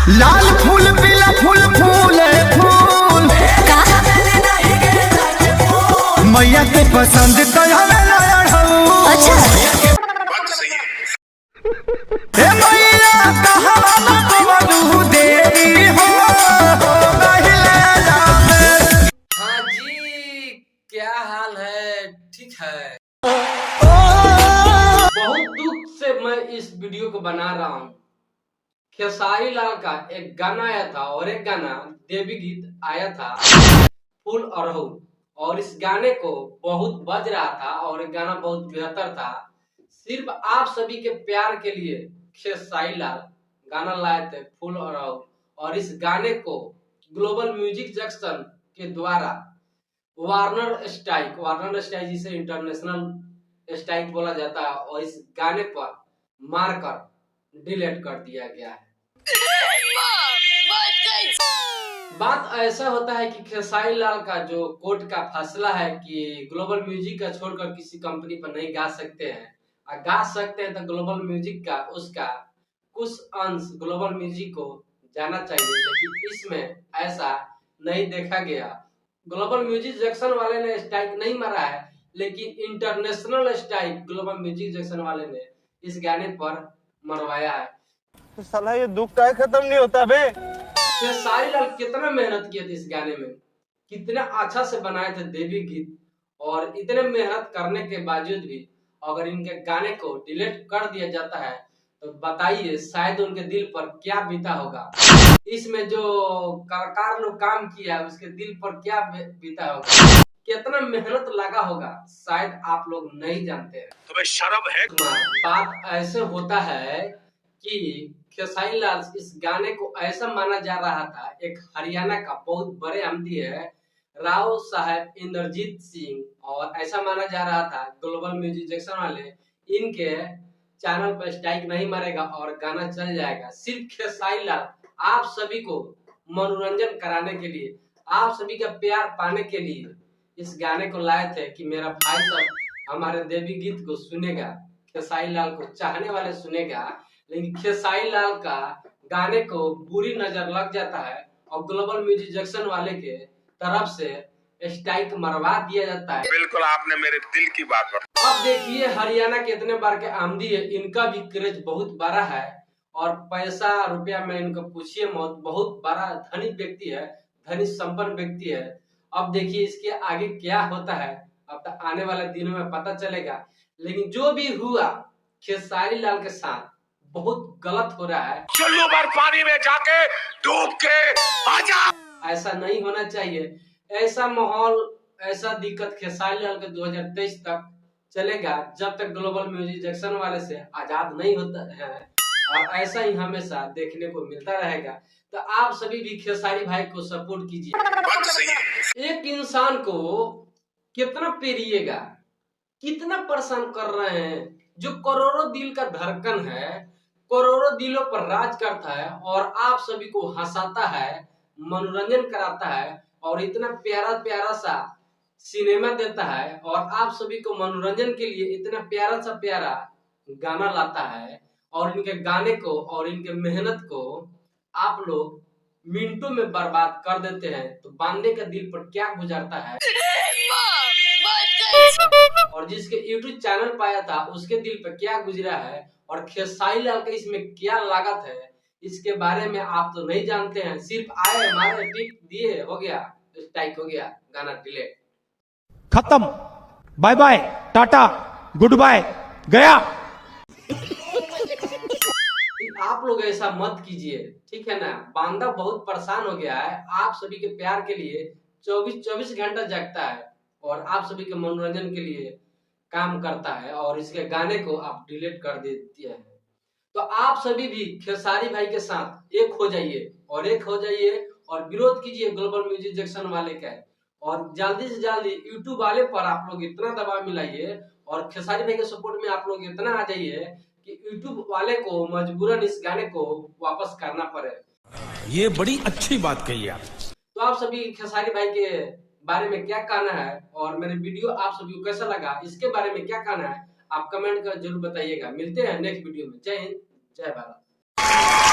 लाल फूल पीला फूल फूले फूल मैया के पसंद तो अच्छा हे मैया कहाँ तो देवी हो हाँ जी, क्या हाल है? ठीक है। बहुत दुख से मैं इस वीडियो को बना रहा हूँ। खेसारी लाल का एक गाना आया था और एक गाना देवी गीत आया था फूल अड़हुल, और इस गाने को बहुत बज रहा था और एक गाना बहुत बेहतर था। सिर्फ आप सभी के प्यार के लिए खेसारी लाल गाना लाए थे फूल अड़हुल, और इस गाने को ग्लोबल म्यूजिक जंक्शन के द्वारा वार्नर स्ट्राइक जिसे इंटरनेशनल स्ट्राइक बोला जाता है, और इस गाने पर मारकर डिलीट कर दिया गया है। बात ऐसा होता है कि खेसारी लाल का जो कोर्ट का फैसला है कि ग्लोबल म्यूजिक का छोड़कर किसी कंपनी पर नहीं गा सकते हैं, और गा सकते हैं तो ग्लोबल म्यूजिक का उसका कुछ अंश ग्लोबल म्यूजिक को जाना चाहिए, लेकिन इसमें ऐसा नहीं देखा गया। ग्लोबल म्यूजिक जंक्शन वाले ने स्ट्राइक नहीं मारा है, लेकिन international strike global music junction वाले ने इस गाने पर मरवाया है। तो साला ये दुख का खत्म नहीं होता बे। खेसारी लाल कितना मेहनत किए थे इस गाने में, कितना अच्छा से बनाए थे देवी गीत, और इतने मेहनत करने के बावजूद भी अगर इनके गाने को डिलीट कर दिया जाता है तो बताइए शायद उनके दिल पर क्या बीता होगा। इसमें जो कलाकार लोग काम किया है उसके दिल पर क्या बीता होगा, कितना मेहनत लगा होगा, शायद आप लोग नहीं जानते हैं। तुम्हें शर्म है? बात ऐसे होता है कि खेसारी लाल इस गाने को ऐसा माना जा रहा था, एक हरियाणा का बहुत बड़े आमदी है राव साहब इंद्रजीत सिंह, और ऐसा माना जा रहा था ग्लोबल म्यूजिक जंक्शन वाले इनके चैनल पर स्ट्राइक नहीं मारेगा और गाना चल जाएगा। सिर्फ खेसारी लाल आप सभी को मनोरंजन कराने के लिए, आप सभी का प्यार पाने के लिए इस गाने को लाए थे कि मेरा भाई सब हमारे देवी गीत को सुनेगा, खेसारी लाल को चाहने वाले सुनेगा। लेकिन खेसारी लाल का गाने को बुरी नजर लग जाता है और ग्लोबल म्यूजिक जंक्शन वाले के तरफ से स्ट्राइक मरवा दिया जाता है। बिल्कुल आपने मेरे दिल की बात बताई। अब देखिए हरियाणा के इतने बार के आमदी है, इनका भी क्रेज बहुत बड़ा है, और पैसा रुपया में इनको पूछिए मत, बहुत बड़ा धनी व्यक्ति है, धनी संपन्न व्यक्ति है। अब देखिए इसके आगे क्या होता है, अब तक आने वाले दिनों में पता चलेगा। लेकिन जो भी हुआ खेसारी लाल के साथ बहुत गलत हो रहा है। चलो बार पानी में जाके डूब के आजा। ऐसा नहीं होना चाहिए। ऐसा माहौल, ऐसा दिक्कत खेसारी लाल के 2023 तक चलेगा जब तक ग्लोबल म्यूजिक जंक्शन वाले से आजाद नहीं होता है, और ऐसा ही हमेशा देखने को मिलता रहेगा। तो आप सभी भी खेसारी भाई को सपोर्ट कीजिए। एक इंसान को कितना पेरिएगा, कितना परेशान कर रहे हैं, जो करोड़ों दिल का धड़कन है, करोड़ों दिलों पर राज करता है, और आप सभी को हंसाता है, मनोरंजन कराता है, और इतना प्यारा प्यारा सा सिनेमा देता है, और आप सभी को मनोरंजन के लिए इतना प्यारा सा प्यारा गाना लाता है, और इनके गाने को और इनके मेहनत को आप लोग मिनटों में बर्बाद कर देते हैं। तो बांदे का दिल पर क्या गुजरता है, और जिसके YouTube चैनल पाया था उसके दिल पर क्या गुजरा है, और खेसारी लाल का इसमें क्या लागत है, इसके बारे में आप तो नहीं जानते हैं। सिर्फ आए हमारे टिप दिए, हो गया स्ट्राइक, हो गया गाना डिलीट, खत्म, bye bye, tata, good bye, गया। आप लोग ऐसा मत कीजिए, ठीक है ना। बांदा बहुत परेशान हो गया है, आप सभी के प्यार के लिए 24 घंटा जगता है, और आप सभी के मनोरंजन के लिए काम करता है, और इसके गाने को आप डिलीट कर देते हैं। तो आप सभी भी खेसारी भाई के साथ एक हो जाइए, और विरोध कीजिए ग्लोबल म्यूजिक जंक्शन वाले का, और जल्दी से जल्दी यूट्यूब वाले पर आप लोग इतना दबाव मिलाइए, और खेसारी भाई के सपोर्ट में आप लोग इतना आ जाइए कि यूट्यूब वाले को मजबूरन इस गाने को वापस करना पड़े। ये बड़ी अच्छी बात कही आप। तो आप सभी खेसारी भाई के बारे में क्या कहना है, और मेरे वीडियो आप सभी को कैसा लगा, इसके बारे में क्या कहना है, आप कमेंट कर जरूर बताइएगा। मिलते हैं नेक्स्ट वीडियो में। जय हिंद, जय भारत।